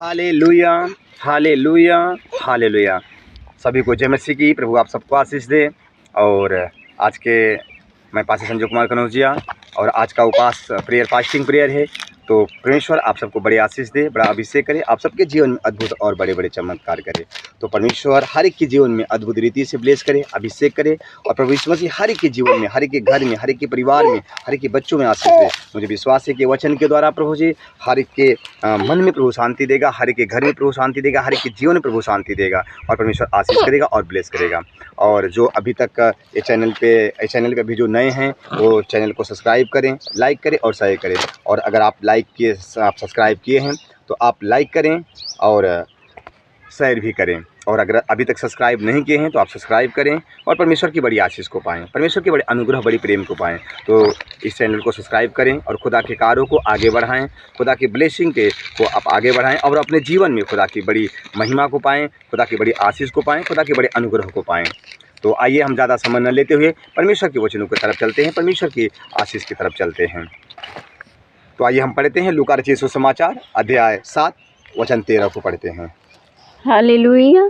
Hallelujah, hallelujah, hallelujah. सभी को जय मसीह की। प्रभु आप सबको आशीष दे। और आज के मैं पास्टर संजय कुमार कनौजिया और आज का उपवास प्रेयर फास्टिंग प्रेयर है। तो परमेश्वर आप सबको बड़े आशीष दे, बड़ा अभिषेक करे, आप सबके जीवन में अद्भुत और बड़े बड़े चमत्कार करे। तो परमेश्वर हर एक के जीवन में अद्भुत रीति से ब्लेस करे, अभिषेक करे। और प्रभु यीशु मसीह हर एक के जीवन में, हर एक के घर में, हर एक के परिवार में, हर एक के बच्चों में आशीष दे। मुझे विश्वास है कि वचन के द्वारा प्रभु जी हर एक के मन में प्रभु शांति देगा, हर एक के घर में प्रभु शांति देगा, हर एक के जीवन में प्रभु शांति देगा और परमेश्वर आशीष करेगा और ब्लेस करेगा। और जो अभी तक इस चैनल पे अभी जो नए हैं वो चैनल को सब्सक्राइब करें, लाइक करें और शेयर करें। और अगर आप आप सब्सक्राइब किए हैं तो आप लाइक करें और शेयर भी करें। और अगर अभी तक सब्सक्राइब नहीं किए हैं तो आप सब्सक्राइब करें और परमेश्वर की बड़ी आशीष को पाएँ, परमेश्वर के बड़े अनुग्रह, बड़ी प्रेम को पाएँ। तो इस चैनल को सब्सक्राइब करें और खुदा के कार्यों को आगे बढ़ाएं, खुदा की ब्लेसिंग को आप आगे बढ़ाएं और अपने जीवन में खुदा की बड़ी महिमा को पाएँ, खुदा की बड़ी आशीष को पाएँ, खुदा के बड़े अनुग्रह को पाएँ। तो आइए हम ज़्यादा समय न लेते हुए परमेश्वर के वचनों की तरफ चलते हैं, परमेश्वर की आशीष की तरफ चलते हैं। तो आइए हम पढ़ते हैं लूका रचित सुसमाचार अध्याय 7 वचन 13 को पढ़ते हैं। Hallelujah,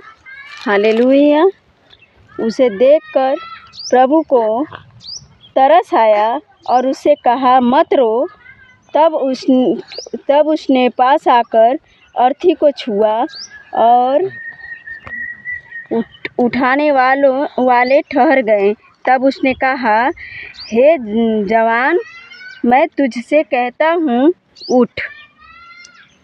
hallelujah. उसे देखकर प्रभु को तरस आया और उससे कहा, मत रो। तब उसने पास आकर अर्थी को छुआ और उठाने वाले ठहर गए। तब उसने कहा, हे जवान, मैं तुझसे कहता हूँ, उठ।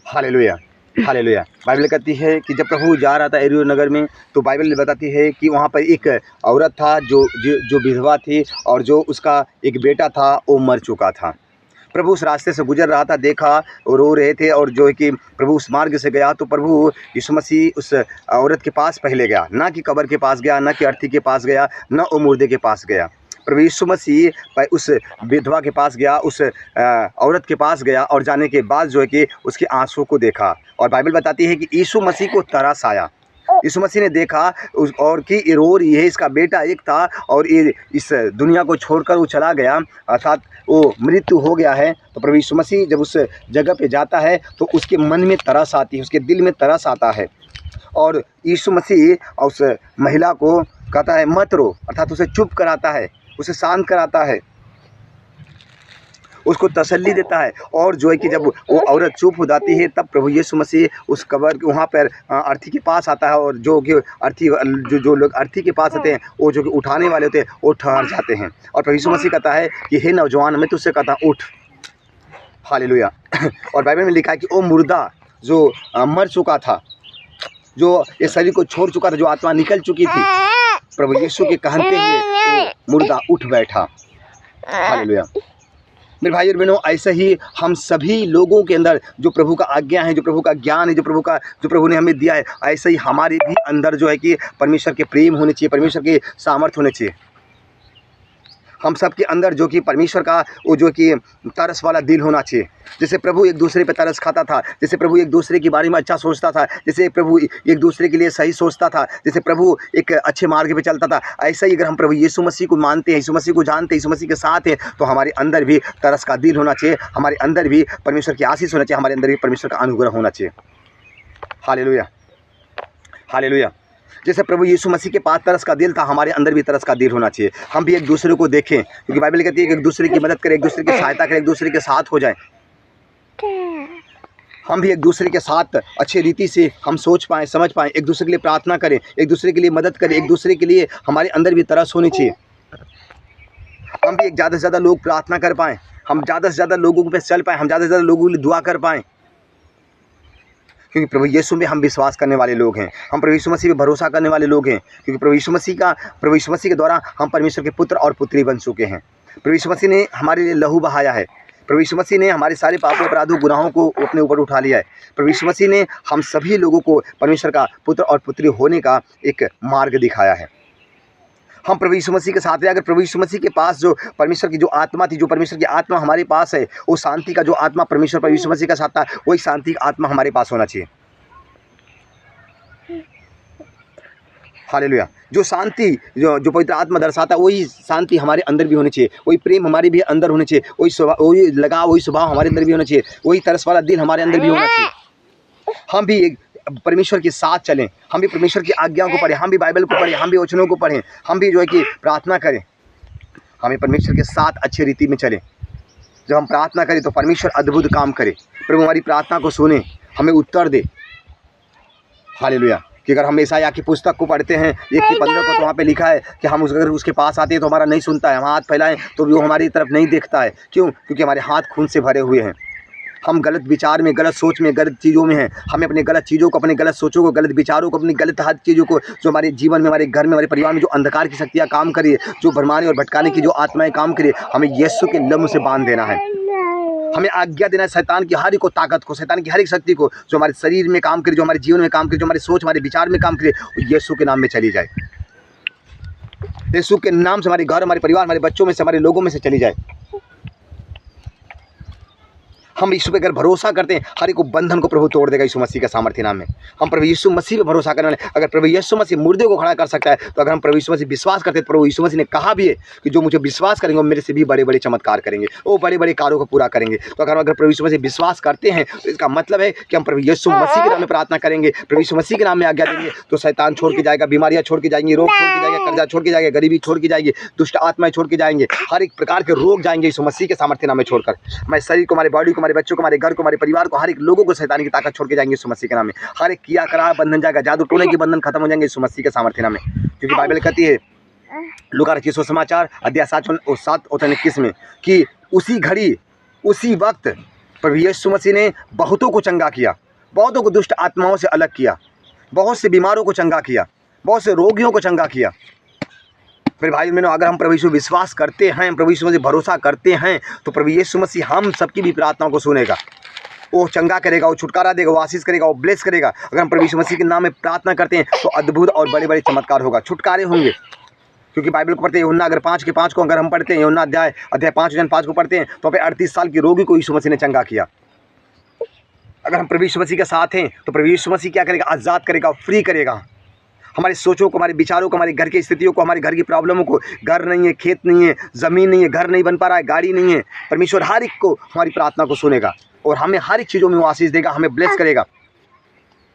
Hallelujah, hallelujah. बाइबल कहती है कि जब प्रभु जा रहा था यरीहो नगर में तो बाइबल बताती है कि वहाँ पर एक औरत था जो विधवा थी और जो उसका एक बेटा था वो मर चुका था। प्रभु उस रास्ते से गुजर रहा था, देखा और रो रहे थे और जो है कि प्रभु उस मार्ग से गया तो प्रभु यीशु मसीह उस औरत के पास पहले गया, ना कि कब्र के पास गया, ना कि अर्थी के पास गया, ना वो मुर्दे के पास गया। प्रभु यीशु मसीह उस विधवा के पास गया, उस औरत के पास गया और जाने के बाद जो है कि उसके आंसू को देखा। और बाइबल बताती है कि यीशु मसीह को तरस आया। यीशु मसीह ने देखा और कि रो रही है, इसका बेटा एक था और ये इस दुनिया को छोड़कर वो चला गया, अर्थात वो मृत्यु हो गया है। तो प्रभु यीशु मसीह जब उस जगह पे जाता है तो उसके मन में तरस आती है, उसके दिल में तरस आता है। और यीशु मसीह उस महिला को कहता है, मत रो, अर्थात उसे चुप कराता है, उसे शांत कराता है, उसको तसल्ली देता है। और जो है कि जब वो औरत चुप हो जाती है तब प्रभु यीशु मसीह उस कब्र के वहाँ पर अर्थी के पास आता है और जो कि अर्थी जो लोग अर्थी के पास आते हैं वो जो कि उठाने वाले होते हैं वो ठहर जाते हैं। और प्रभु यीशु मसीह कहता है कि हे नौजवान, मैं तुझसे कहता हूँ, उठ। हालेलुया। और बाइबल में लिखा है कि वो मुर्दा जो मर चुका था, जो इस शरीर को छोड़ चुका था, जो आत्मा निकल चुकी थी, प्रभु यीशु के कहते हुए मुर्दा उठ बैठा। हालेलुया। मेरे भाई और बहनों, ऐसे ही हम सभी लोगों के अंदर जो प्रभु का आज्ञा है, जो प्रभु का ज्ञान है, जो प्रभु ने हमें दिया है, ऐसे ही हमारे भी अंदर जो है कि परमेश्वर के प्रेम होने चाहिए, परमेश्वर के सामर्थ्य होने चाहिए। हम सब के अंदर जो कि परमेश्वर का वो जो कि तरस वाला दिल होना चाहिए। जैसे प्रभु एक दूसरे पे तरस खाता था, जैसे प्रभु एक दूसरे के बारे में अच्छा सोचता था, जैसे प्रभु एक दूसरे के लिए सही सोचता था, जैसे प्रभु एक अच्छे मार्ग पे चलता था, ऐसा ही अगर हम प्रभु यीशु मसीह को मानते हैं, यीशु मसीह को जानते हैं, यीशु मसीह के साथ हैं, तो हमारे अंदर भी तरस का दिल होना चाहिए, हमारे अंदर भी परमेश्वर की आशीष होना चाहिए, हमारे अंदर भी परमेश्वर का अनुग्रह होना चाहिए। Hallelujah, hallelujah. जैसे प्रभु यीशु मसीह के पास तरस का दिल था, हमारे अंदर भी तरस का दिल होना चाहिए। हम भी एक दूसरे को देखें, क्योंकि बाइबल कहती है कि एक दूसरे की मदद करें, एक दूसरे की सहायता करें, एक दूसरे के साथ हो जाएं। हम भी एक दूसरे के साथ अच्छे रीति से हम सोच पाएँ, समझ पाएँ, एक दूसरे के लिए प्रार्थना करें, एक दूसरे के लिए मदद करें, एक दूसरे के लिए हमारे अंदर भी तरस होनी चाहिए। हम भी ज़्यादा से ज़्यादा लोग प्रार्थना कर पाएँ, हम ज़्यादा से ज़्यादा लोगों पे चल पाएँ, हम ज़्यादा से ज़्यादा लोगों के लिए दुआ कर पाएँ, क्योंकि प्रभु यीशु में हम विश्वास करने वाले लोग हैं, हम प्रभु यीशु मसीह पे भरोसा करने वाले लोग हैं, क्योंकि प्रभु यीशु मसीह के द्वारा हम परमेश्वर के पुत्र और पुत्री बन चुके हैं। प्रभु यीशु मसीह ने हमारे लिए लहू बहाया है, प्रभु यीशु मसीह ने हमारे सारे पापों, अपराधों, गुनाहों को अपने ऊपर उठा लिया है। प्रभु यीशु मसीह ने हम सभी लोगों को परमेश्वर का पुत्र और पुत्री होने का एक मार्ग दिखाया है। हम प्रभु यीशु मसीह के साथ हैं। अगर प्रभु यीशु मसीह के पास जो परमेश्वर की जो आत्मा थी, जो परमेश्वर की आत्मा हमारे पास है, वो शांति का जो आत्मा परमेश्वर प्रभु यीशु मसीह का साथ था, वही शांति का आत्मा हमारे पास होना चाहिए। हालेलुया। जो शांति जो पवित्र आत्मा दर्शाता है, वही शांति हमारे अंदर भी होनी चाहिए, वही प्रेम हमारे भी अंदर होने चाहिए, वही लगाव, वही स्वभाव हमारे अंदर भी होना चाहिए, वही तरस वाला दिल हमारे अंदर भी होना चाहिए। हम भी एक परमेश्वर के साथ चलें, हम भी परमेश्वर की आज्ञाओं को पढ़ें, हम भी बाइबल को पढ़ें, हम भी वचनों को पढ़ें, हम भी जो है कि प्रार्थना करें, हमें परमेश्वर के साथ अच्छी रीति में चलें। जब हम प्रार्थना करें तो परमेश्वर अद्भुत काम करे, प्रभु हमारी प्रार्थना को सुने, हमें उत्तर दे। हालेलुया। कि अगर हम यशायाह की पुस्तक को पढ़ते हैं 1:15 को, तो वहाँ पे लिखा है कि हम अगर उसके पास आते हैं तो हमारा नहीं सुनता है, हम हाथ फैलाएं तो भी वो हमारी तरफ नहीं देखता है। क्यों? क्योंकि हमारे हाथ खून से भरे हुए हैं। हम गलत विचार में, गलत सोच में, गलत चीज़ों में हैं। हमें अपने गलत चीज़ों को, अपने गलत सोचों को, गलत विचारों को, अपनी गलत हर चीज़ों को, जो हमारे जीवन में, हमारे घर में, हमारे परिवार में जो अंधकार की शक्तियाँ काम करिए, जो भरमाने और भटकाने की जो आत्माएँ काम करिए, हमें यीशु के लहू से बांध देना है। हमें आज्ञा देना है शैतान की हर एक ताकत को, शैतान की हर एक शक्ति को, जो हमारे शरीर में काम करे, जो हमारे जीवन में काम करे, जो हमारी सोच, हमारे विचार में काम करे, वो यीशु के नाम में चली जाए। यीशु के नाम से हमारे घर, हमारे परिवार, हमारे बच्चों में से, हमारे लोगों में से चली जाए। हम यीशु पे अगर भरोसा करते हैं, हर एक बंधन को प्रभु तोड़ देगा यीशु मसीह के सामर्थ्य नाम में। हम प्रभु यीशु मसीह पे भरोसा करने वाले, अगर प्रभु यीशु मसीह मुर्दे को खड़ा कर सकता है, तो अगर हम प्रभु यीशु मसीह विश्वास करते हैं, प्रभु यीशु मसीह ने कहा भी है कि जो मुझे विश्वास करेंगे वो मेरे से भी बड़े बड़े चमत्कार करेंगे, वो बड़े बड़े कार्यों को पूरा करेंगे। तो अगर प्रभु यीशु मसीह विश्वास करते हैं, तो इसका मतलब है कि हम प्रभु यीशु मसीह के नाम में प्रार्थना करेंगे, प्रभु यीशु मसीह के नाम में आज्ञा देंगे, तो शैतान छोड़ के जाएगा, बीमारियां छोड़ के जाएंगी, रोग छोड़ के जाएगा, कर्जा छोड़ के जाएगा, गरीबी छोड़ के जाएगी, दुष्ट आत्माएं छोड़ के जाएंगे, हर एक प्रकार के रोग जाएंगे यीशु मसीह के सामर्थ्य नाम में छोड़कर। हमारे शरीर को, हमारे बॉडी को, हमारे बच्चों को, हमारे घर को, हमारे परिवार को, हर एक लोगों को शैतान की ताकत छोड़ के जाएंगे यीशु मसीह के नाम में। हर एक किया करा बंधन जाएगा, जादू टोने के बंधन खत्म हो जाएंगे यीशु मसीह के सामर्थ्य नाम में। क्योंकि बाइबल कहती है लूका रचित सुसमाचार अध्याय 7:21 में कि उसी घड़ी, उसी वक्त प्रभु यीशु मसीह ने बहुतों को चंगा किया, बहुतों को दुष्ट आत्माओं से अलग किया, बहुत से बीमारों को चंगा किया, बहुत से रोगियों को चंगा किया। फिर भाई बहनों, अगर हम प्रभु यीशु विश्वास करते हैं, प्रभु यीशु मसीह भरोसा करते हैं, तो प्रभु यीशु मसीह हम सबकी भी प्रार्थनाओं को सुनेगा, वो चंगा करेगा, वो छुटकारा देगा, वो आशीष करेगा, वो ब्लेस करेगा। अगर हम प्रभु यीशु मसीह के नाम में प्रार्थना करते हैं तो अद्भुत और बड़े बड़े चमत्कार होगा, छुटकारे होंगे। क्योंकि बाइबल को पढ़ते हैं, यूहन्ना अगर 5:5 को अगर हम पढ़ते हैं, यूहन्ना अध्याय 5:5 को पढ़ते हैं, तो वहाँ पे 38 साल की रोगी को यीशु मसीह ने चंगा किया। अगर हम प्रभु यीशु मसीह के साथ हैं तो प्रभु यीशु मसीह क्या करेगा? आज़ाद करेगा, फ्री करेगा हमारी सोचों को, हमारे विचारों को, हमारे घर की स्थितियों को, हमारे घर की प्रॉब्लमों को। घर नहीं है, खेत नहीं है, ज़मीन नहीं है, घर नहीं बन पा रहा है, गाड़ी नहीं है, परमेश्वर हर एक को हमारी प्रार्थना को सुनेगा और हमें हर एक चीज़ों में वो आशीष देगा, हमें ब्लेस करेगा।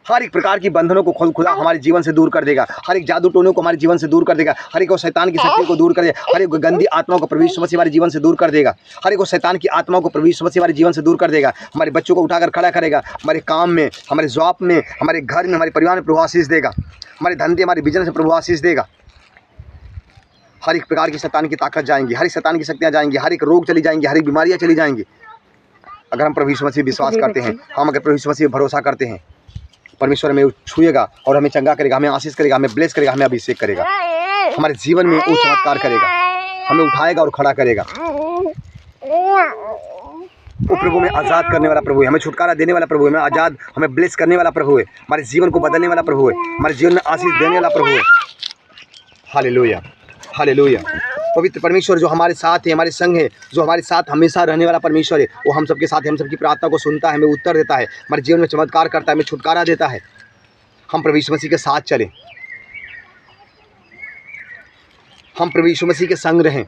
हर एक प्रकार की बंधनों को खुदा हमारे जीवन से दूर कर देगा, हर एक जादू टोनों को हमारे जीवन से दूर कर देगा, हर एक शैतान की शक्ति को दूर कर देगा, हर एक गंदी आत्माओं को प्रभु यीशु मसीह हमारे जीवन से दूर कर देगा, हर एक शैतान की आत्माओं को प्रभु यीशु मसीह हमारे जीवन से दूर कर देगा। हमारे बच्चों को उठाकर खड़ा करेगा, हमारे काम में, हमारे जॉब में, हमारे घर में, हमारे परिवार में प्रभु आशीष देगा, हमारे धंधे, हमारे बिजनेस में प्रभु आशीष देगा। हर एक प्रकार की शैतान की ताकत जाएंगी, हर एक शैतान की शक्तियाँ जाएंगी, हर एक रोग चली जाएंगी, हर एक बीमारियाँ चली जाएंगी। अगर हम प्रभु यीशु मसीह विश्वास करते हैं, हम अगर प्रभु यीशु मसीह भरोसा करते हैं, परमेश्वर हमें छुएगा और हमें चंगा करेगा, हमें आशीष करेगा, हमें ब्लेस करेगा, हमें अभिषेक करेगा, हमारे जीवन में वो चमत्कार करेगा, हमें उठाएगा और खड़ा करेगा। वो प्रभु में आज़ाद करने वाला प्रभु है, हमें छुटकारा देने वाला प्रभु है, हमें आज़ाद, हमें ब्लेस करने वाला प्रभु है, हमारे जीवन को बदलने वाला प्रभु है, हमारे जीवन में आशीष देने वाला प्रभु है। Hallelujah, hallelujah. पवित्र परमेश्वर जो हमारे साथ है, हमारे संग है, जो हमारे साथ हमेशा रहने वाला परमेश्वर है, वो हम सबके साथ है, हम सबकी प्रार्थना को सुनता है, हमें उत्तर देता है, हमारे जीवन में चमत्कार करता है, हमें छुटकारा देता है। हम प्रभु यीशु मसीह के साथ चलें, हम प्रभु यीशु मसीह के संग रहें।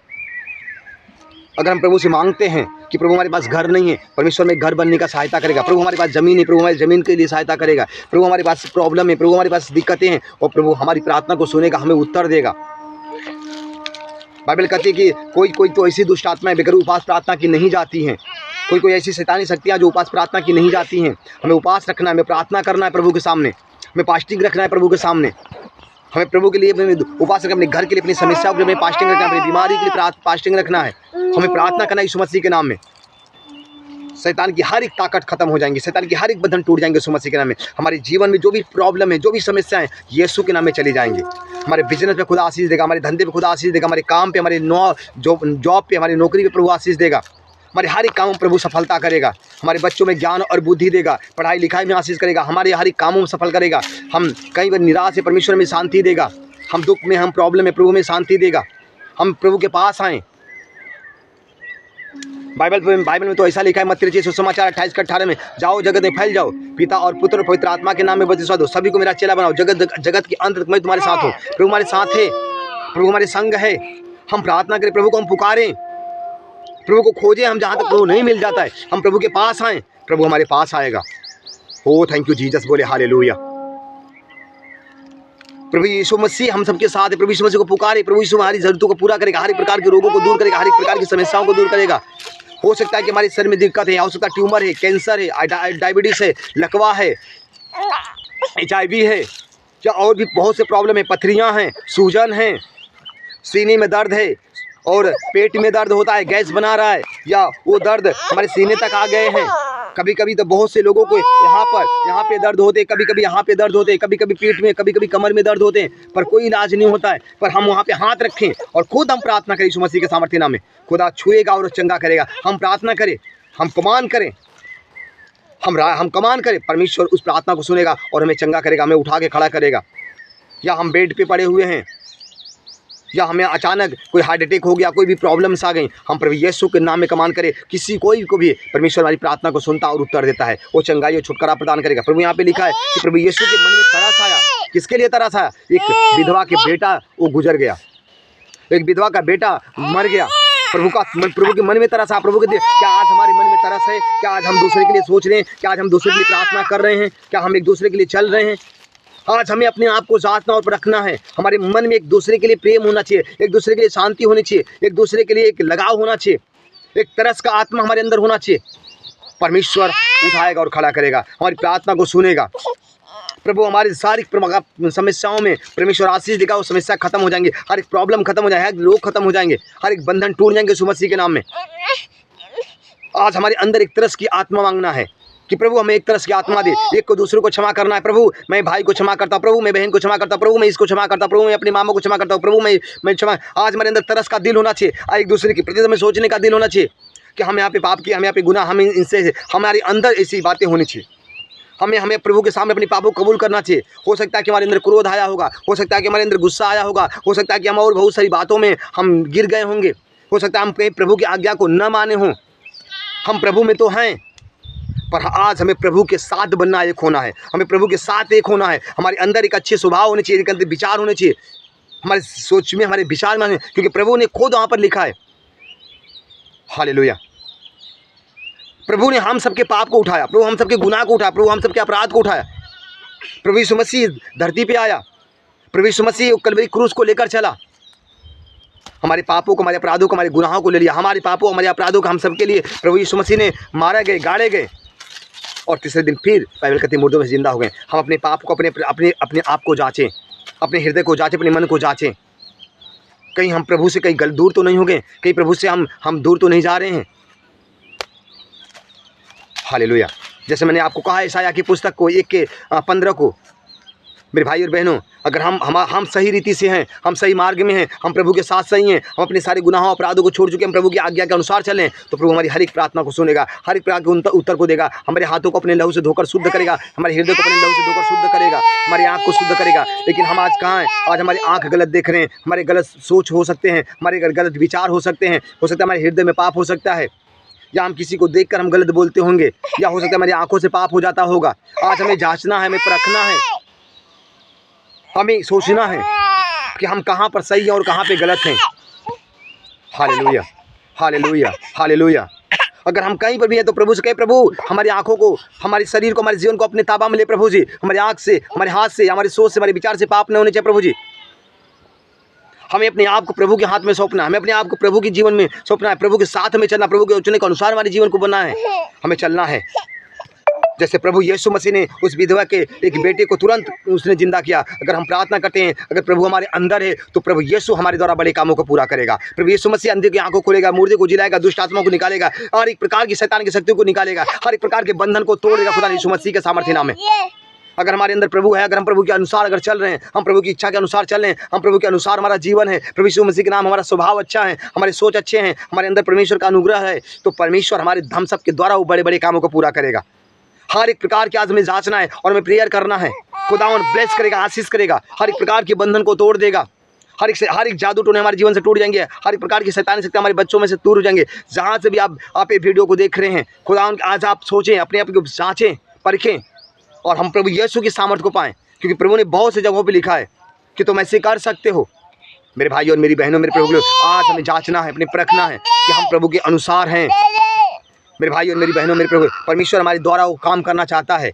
अगर हम प्रभु से मांगते हैं कि प्रभु हमारे पास घर नहीं है, परमेश्वर में घर बनने का सहायता करेगा। प्रभु हमारे पास ज़मीन है, प्रभु हमारी ज़मीन के लिए सहायता करेगा। प्रभु हमारे पास प्रॉब्लम है, प्रभु हमारे पास दिक्कतें हैं, और प्रभु हमारी प्रार्थना को सुनेगा, हमें उत्तर देगा। बाइबल कहती है कि कोई तो ऐसी दुष्ट आत्माएं बेगर उपास प्रार्थना की नहीं जाती हैं, कोई ऐसी शैतानी शक्तियाँ जो उपास प्रार्थना की नहीं जाती हैं। हमें उपास रखना है, हमें प्रार्थना करना है प्रभु के सामने, हमें फास्टिंग रखना है प्रभु के सामने, हमें प्रभु के लिए उपास रखना, अपने घर के लिए, अपनी समस्याओं के लिए फास्टिंग रखना है, अपनी बीमारी के लिए फास्टिंग रखना है, हमें प्रार्थना करना है यीशु मसीह के नाम में। शैतान की हर एक ताकत खत्म हो जाएंगी, शैतान की हर एक बंधन टूट जाएंगे यीशु मसीह के नाम में। हमारे जीवन में जो भी प्रॉब्लम है, जो भी समस्याएं, यीशु के नाम में चली जाएंगी। हमारे बिजनेस पे खुदा आशीष देगा, हमारे धंधे पे खुदा आशीष देगा, हमारे काम पे, हमारे जॉब पे, हमारी नौकरी पे प्रभु आशीष देगा, हमारे हर एक काम में प्रभु सफलता करेगा, हमारे बच्चों में ज्ञान और बुद्धि देगा, पढ़ाई लिखाई में आशीष करेगा, हमारे हर एक कामों में सफल करेगा। हम कई बार निराश है, परमेश्वर में शांति देगा, हम दुख में, हम प्रॉब्लम में, प्रभु में शांति देगा। हम प्रभु के पास आएँ। बाइबल में तो ऐसा लिखा है, मत्ती रचित सुसमाचार 28:18 में, जाओ जगत में फैल जाओ, पिता और पुत्र और पवित्र आत्मा के नाम में बपतिस्मा दो, सभी को मेरा चेला बनाओ, जगत के अंत तक मैं तुम्हारे साथ हूँ। प्रभु हमारे साथ है, प्रभु हमारे संग है। हम प्रार्थना करें, प्रभु को हम पुकारें, प्रभु को खोजें, हम जहाँ तक प्रभु नहीं मिल जाता है, हम प्रभु के पास आएँ, प्रभु हमारे पास आएगा। हो थैंक यू जीसस, बोले हालेलुया। प्रभु यीशु मसीह हम सबके साथ है। प्रभु यीशु मसीह को पुकारे, प्रभु यीशु हमारी जरूरतों को पूरा करेगा, हर एक प्रकार के रोगों को दूर करेगा, हर एक प्रकार की समस्याओं को दूर करेगा। हो सकता है कि हमारे शरीर में दिक्कत है, हो सकता है ट्यूमर है, कैंसर है, डायबिटीज है, लकवा है, HIV है, या और भी बहुत से प्रॉब्लम है, पथरियाँ हैं, सूजन है, सीने में दर्द है और पेट में दर्द होता है, गैस बना रहा है, या वो दर्द हमारे सीने तक आ गए हैं। कभी कभी तो बहुत से लोगों को यहाँ पे दर्द होते हैं, कभी कभी यहाँ पे दर्द होते हैं, कभी कभी पेट में, कभी कभी कमर में दर्द होते हैं, पर कोई इलाज नहीं होता है। पर हम वहाँ पे हाथ रखें और खुद हम प्रार्थना करें यीशु मसीह के सामर्थ्य नाम में, खुदा छुएगा और चंगा करेगा। हम प्रार्थना करें, हम कमान करें, हम कमान करें, परमेश्वर उस प्रार्थना को सुनेगा और हमें चंगा करेगा, हमें उठा के खड़ा करेगा। या हम बेड पे पड़े हुए हैं, या हमें अचानक कोई हार्ट अटैक हो गया, कोई भी प्रॉब्लम्स आ गई, हम प्रभु यीशु के नाम में कमान करें, कोई को भी परमेश्वर हमारी प्रार्थना को सुनता और उत्तर देता है, वो चंगाई और छुटकारा प्रदान करेगा। प्रभु यहाँ पे लिखा है कि प्रभु यीशु के मन में तरस आया। किसके लिए तरस आया? एक विधवा के बेटा वो गुजर गया, एक विधवा का बेटा मर गया। प्रभु के मन में तरस आया। प्रभु के क्या आज हमारे मन में तरस है? क्या आज हम दूसरे के लिए सोच रहे हैं? क्या आज हम दूसरे के लिए प्रार्थना कर रहे हैं? क्या हम एक दूसरे के लिए चल रहे हैं? आज हमें अपने आप को जांचना और परखना है। हमारे मन में एक दूसरे के लिए प्रेम होना चाहिए, एक दूसरे के लिए शांति होनी चाहिए, एक दूसरे के लिए एक लगाव होना चाहिए, एक तरस का आत्मा हमारे अंदर होना चाहिए। परमेश्वर उठाएगा और खड़ा करेगा, हमारी प्रार्थना को सुनेगा। प्रभु हमारी सारी समस्याओं में परमेश्वर आशीष देगा, वो समस्या खत्म हो जाएंगे, हर एक प्रॉब्लम खत्म हो जाएगा, हर एक रोग खत्म हो जाएंगे, हर एक बंधन टूट जाएंगे यीशु मसीह के नाम में। आज हमारे अंदर एक तरस की आत्मा मांगना है कि प्रभु हमें एक तरस की आत्मा दे, एक को दूसरे को क्षमा करना है। प्रभु मैं भाई को क्षमा करता हूँ, प्रभु मैं बहन को क्षमा करता हूँ, प्रभु मैं इसको क्षमा करता हूँ, प्रभु मैं अपनी मामा को क्षमा करता हूँ, प्रभु मैं क्षमा। आज हमारे अंदर तरस का दिल होना चाहिए, एक दूसरे के प्रति हमें सोचने का दिल होना चाहिए कि हम यहाँ पे पाप किया, हम यहाँ पे गुनाह, हमें इनसे हमारे अंदर ऐसी बातें होनी चाहिए। हमें प्रभु के सामने अपनी पापों को कबूल करना चाहिए। हो सकता है कि हमारे अंदर क्रोध आया होगा, हो सकता है कि हमारे अंदर गुस्सा आया होगा, हो सकता है कि हम और बहुत सारी बातों में हम गिर गए होंगे, हो सकता है हम कहीं प्रभु की आज्ञा को न माने हों। हम प्रभु में तो हैं, पर आज हमें प्रभु के साथ बनना, एक होना है, हमें प्रभु के साथ एक होना है। हमारे अंदर एक अच्छे स्वभाव होने चाहिए, एक अंदर विचार होने चाहिए, हमारे सोच में, हमारे विचार में, क्योंकि प्रभु ने खुद वहाँ पर लिखा है। हालेलुया। प्रभु ने हम सबके पाप को उठाया, प्रभु हम सबके गुनाह को उठाया, प्रभु हम सबके अपराध को उठाया। प्रभु यीशु मसीह धरती पे आया, प्रभु यीशु मसीह कलवरी क्रूस को लेकर चला, हमारे पापों को, हमारे अपराधों को, हमारे गुनाहों को ले लिया, हमारे पापों, हमारे अपराधों को हम सबके लिए प्रभु यीशु मसीह ने मारे गए, गाड़े गए, और तीसरे दिन फिर बाइबल कहती है मुर्दों में जिंदा हो गए। हम अपने पाप को, अपने आप को जांचें, अपने हृदय को जांचें, अपने मन को जांचें, कहीं हम प्रभु से कहीं दूर तो नहीं हो गए, कहीं प्रभु से हम दूर तो नहीं जा रहे हैं। हालेलुया। जैसे मैंने आपको कहा यशायाह की पुस्तक को 1:15 को, मेरे भाई और बहनों, अगर हम सही रीति से हैं, हम सही मार्ग में हैं, हम प्रभु के साथ सही हैं, हम अपने सारे गुनाहों अपराधों को छोड़ चुके, हम प्रभु की आज्ञा के अनुसार चलें, तो प्रभु हमारी हर एक प्रार्थना को सुनेगा, हर एक प्रकार के उत्तर को देगा। हमारे हाथों को अपने लहू से धोकर शुद्ध करेगा, हमारे हृदय को अपने लहू से धोकर शुद्ध करेगा, हमारी आँख को शुद्ध करेगा। लेकिन हम आज कहाँ हैं? आज हमारी आँख गलत देख रहे हैं, हमारे गलत सोच हो सकते हैं, हमारे गलत विचार हो सकते हैं, हो सकता है हमारे हृदय में पाप हो सकता है, या हम किसी को देखकर हम गलत बोलते होंगे, या हो सकता है हमारी आंखों से पाप हो जाता होगा। आज हमें जांचना है, हमें परखना है, हमें सोचना है कि हम कहाँ पर सही हैं और कहाँ पे गलत हैं। Hallelujah, hallelujah, hallelujah. अगर हम कहीं पर भी हैं तो प्रभु से कहे, प्रभु हमारी आंखों को, हमारे शरीर को, हमारे जीवन को अपने ताबा में ले प्रभु जी। हमारी आंख से, हमारे हाथ से, हमारी सोच से, हमारे विचार से पाप न होने चाहिए प्रभु जी। हमें अपने आप को प्रभु के हाथ में सौंपना है, हमें अपने आप को प्रभु के जीवन में सौंपना है, प्रभु के साथ हमें चलना, प्रभु के वचन के अनुसार हमारे जीवन को बनना है, हमें चलना है। जैसे प्रभु यीशु मसीह ने उस विधवा के एक बेटे को तुरंत उसने जिंदा किया। अगर हम प्रार्थना करते हैं, अगर प्रभु हमारे अंदर है, तो प्रभु यीशु हमारे द्वारा बड़े कामों को पूरा करेगा। प्रभु यीशु मसीह अंधे की आंखों खोलेगा, मुर्दे को जिलाएगा, दुष्ट आत्माओं को निकालेगा, हर एक प्रकार की शैतान की शक्तियों को निकालेगा, हर एक प्रकार के बंधन को तोड़ेगा खुदा यीशु मसीह के सामर्थ्य नाम में। अगर हमारे अंदर प्रभु है, अगर हम प्रभु के अनुसार अगर चल रहे हैं, हम प्रभु की इच्छा के अनुसार चल रहे हैं, हम प्रभु के अनुसार हमारा जीवन है, प्रभु यीशु मसीह के नाम, हमारा स्वभाव अच्छा है, हमारे सोच अच्छे हैं, हमारे अंदर परमेश्वर का अनुग्रह है, तो परमेश्वर हमारे हम सब के द्वारा वो बड़े बड़े कामों को पूरा करेगा। हर एक प्रकार के आज हमें जांचना है और हमें प्रेयर करना है। खुदावन ब्लेस करेगा, आशीष करेगा, हर एक प्रकार के बंधन को तोड़ देगा, हर एक जादू टोने हमारे जीवन से टूट जाएंगे, हर एक प्रकार की शैतानी शक्ति हमारे बच्चों में से दूर हो जाएंगे। जहाँ से भी आप ये वीडियो को देख रहे हैं, खुदावन आज आप सोचें, अपने आप को जाँचें, परखें, और हम प्रभु यीशु की सामर्थ को पाएं, क्योंकि प्रभु ने बहुत से जगहों पे लिखा है कि तुम ऐसे कर सकते हो। मेरे भाई और मेरी बहनों, मेरे प्रभु, आज हमें जांचना है, अपने परखना है कि हम प्रभु के अनुसार हैं। मेरे भाई और मेरी बहनों, मेरे प्रभु, परमेश्वर हमारे द्वारा वो काम करना चाहता है।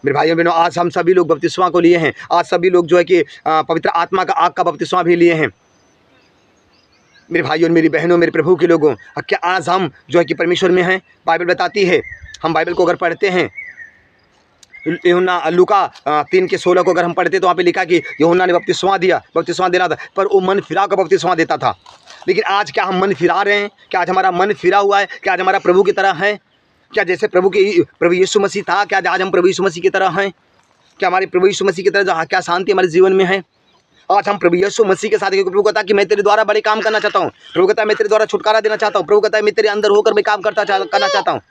मेरे भाइयों बहनों, आज हम सभी लोग बपतिस्मा को लिए हैं। आज सभी लोग जो है कि पवित्र आत्मा का आग का बपतिस्मा भी लिए हैं। मेरे भाइयों, मेरी बहनों, मेरे प्रभु के लोगों, क्या आज हम जो है कि परमेश्वर में हैं? बाइबल बताती है, हम बाइबल को अगर पढ़ते हैं, यूहन्ना लूका 3:16 को अगर हम पढ़ते तो वहाँ पे लिखा कि यूहन्ना ने बपतिस्मा दिया, बपतिस्मा देना था, पर वो मन फिरा का बपतिस्मा देता था। लेकिन आज क्या हम मन फिरा रहे हैं? क्या आज हमारा मन फिरा हुआ है? क्या आज हमारा प्रभु की तरह है? क्या जैसे प्रभु यीशु मसीह था, क्या आज हम प्रभु यीशु मसीह की तरह हैं? क्या हमारे प्रभु यीशु मसीह की तरह क्या शांति हमारे जीवन में है? आज हम प्रभु यीशु मसीह के साथ, क्योंकि प्रभु कहता है कि मैं तेरे द्वारा बड़े काम करना चाहता हूँ। प्रभु कहता है मैं तेरे द्वारा छुटकारा देना चाहता हूँ। प्रभु कहता है मैं तेरे अंदर होकर मैं काम करना चाहता हूँ।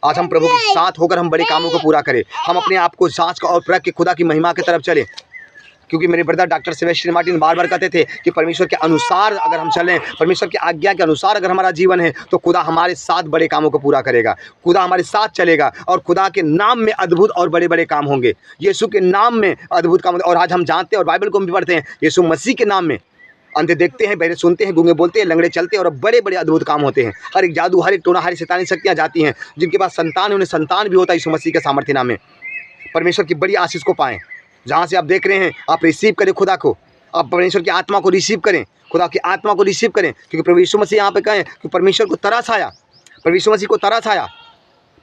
आज हम प्रभु के साथ होकर हम बड़े कामों को पूरा करें। हम अपने आप को जांच और परख के खुदा की महिमा की तरफ चलें। क्योंकि मेरे ब्रदर डॉक्टर सेबेस्टियन मार्टिन बार बार कहते थे कि परमेश्वर के अनुसार अगर हम चलें, परमेश्वर की आज्ञा के अनुसार अगर हमारा जीवन है, तो खुदा हमारे साथ बड़े कामों को पूरा करेगा। खुदा हमारे साथ चलेगा और खुदा के नाम में अद्भुत और बड़े बड़े काम होंगे। यीशु के नाम में अद्भुत काम होंगे। और आज हम जानते हैं और बाइबल को हम भी पढ़ते हैं, यीशु मसीह के नाम में अंधे देखते हैं, बहरे सुनते हैं, गूंगे बोलते हैं, लंगड़े चलते हैं और बड़े बड़े अद्भुत काम होते हैं। हर एक जादू, हर एक टोना, हर एक शैतानी शक्तियाँ जाती हैं। जिनके पास संतान है उन्हें संतान भी होता है यीशु मसीह के सामर्थ्य नाम में। परमेश्वर की बड़ी आशीष को पाएं। जहाँ से आप देख रहे हैं, आप रिसीव करें खुदा को, आप परमेश्वर की आत्मा को रिसीव करें, खुदा की आत्मा को रिसीव करें। क्योंकि प्रभु यीशु मसीह यहाँ पे कहें कि परमेश्वर को तरस आया, प्रभु यीशु मसीह को तरस आया,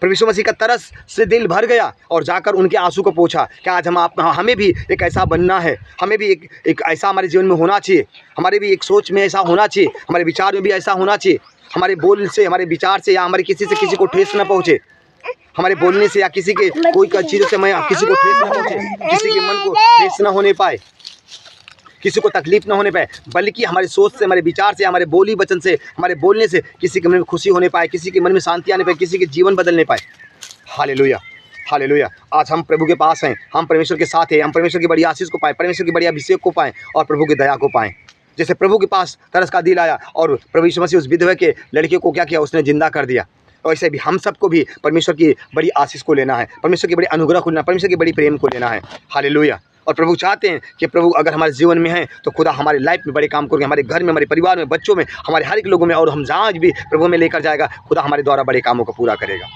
प्रभु यीशु मसीह का तरस से दिल भर गया और जाकर उनके आंसू को पोंछा। क्या आज हमें भी एक ऐसा बनना है? हमें भी एक ऐसा हमारे जीवन में होना चाहिए। हमारे भी एक सोच में ऐसा होना चाहिए, हमारे विचार में भी ऐसा होना चाहिए। हमारे बोल से, हमारे विचार से या हमारे किसी से किसी को ठेस न पहुँचे। हमारे बोलने से या किसी के कोई चीज़ों से मैं किसी को ठेस न पहुँचे, किसी के मन को ठेस न होने पाए, किसी को तकलीफ न होने पाए, बल्कि हमारी सोच से, हमारे विचार से, हमारे बोली वचन से, हमारे बोलने से किसी के मन में खुशी होने पाए, किसी के मन में शांति आने पाए, किसी के जीवन बदलने पाए। Hallelujah, hallelujah. आज हम प्रभु के पास हैं, हम परमेश्वर के साथ हैं, हम परमेश्वर की बड़ी आशीष को पाएं, परमेश्वर की बड़ी अभिषेक को पाएं और प्रभु की दया को पाएं। जैसे प्रभु के पास तरस का दिल आया और प्रभु यीशु मसीह उस विधवा के लड़के को क्या किया? उसने जिंदा कर दिया। और ऐसे भी हम सबको भी परमेश्वर की बड़ी आशीष को लेना है, परमेश्वर की बड़ी अनुग्रह को लेना है, परमेश्वर की बड़ी प्रेम को लेना है। हालेलुया। और प्रभु चाहते हैं कि प्रभु अगर हमारे जीवन में है तो खुदा हमारे लाइफ में बड़े काम करेंगे, हमारे घर में, हमारे परिवार में, बच्चों में, हमारे हर एक लोगों में, और हम जहाँ भी प्रभु में लेकर जाएगा, खुदा हमारे द्वारा बड़े कामों को पूरा करेगा।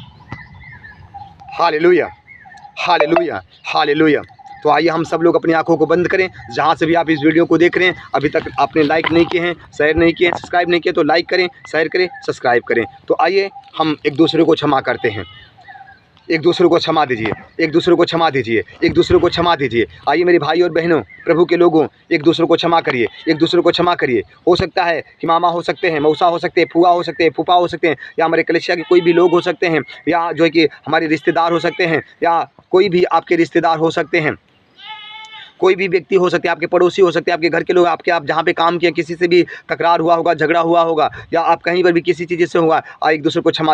Hallelujah, hallelujah, hallelujah. तो आइए हम सब लोग अपनी आंखों को बंद करें। जहाँ से भी आप इस वीडियो को देख रहे हैं, अभी तक आपने लाइक नहीं किए हैं, शेयर नहीं किए हैं, सब्सक्राइब नहीं किए, तो लाइक करें, शेयर करें, सब्सक्राइब करें। तो आइए हम एक दूसरे को क्षमा करते हैं। एक दूसरे को क्षमा दीजिए, एक दूसरे को क्षमा दीजिए, एक दूसरे को क्षमा दीजिए। आइए मेरे भाई और बहनों, प्रभु के लोगों, एक दूसरे को क्षमा करिए, एक दूसरे को क्षमा करिए। हो सकता है कि मामा हो सकते हैं, मौसा हो सकते हैं, फूआ हो सकते हैं, फूफा हो सकते हैं, या हमारे कलेक्शिया के कोई भी लोग हो सकते हैं, या जो है कि हमारे रिश्तेदार हो सकते हैं, या कोई भी आपके रिश्तेदार हो सकते हैं, कोई भी व्यक्ति हो सकते हैं, आपके पड़ोसी हो सकते हैं, आपके घर के लोग, आप जहाँ पे काम किए, किसी से भी तकरार हुआ होगा, झगड़ा हुआ होगा, या आप कहीं पर भी किसी चीज़ से होगा, एक दूसरे को क्षमा दीजिए।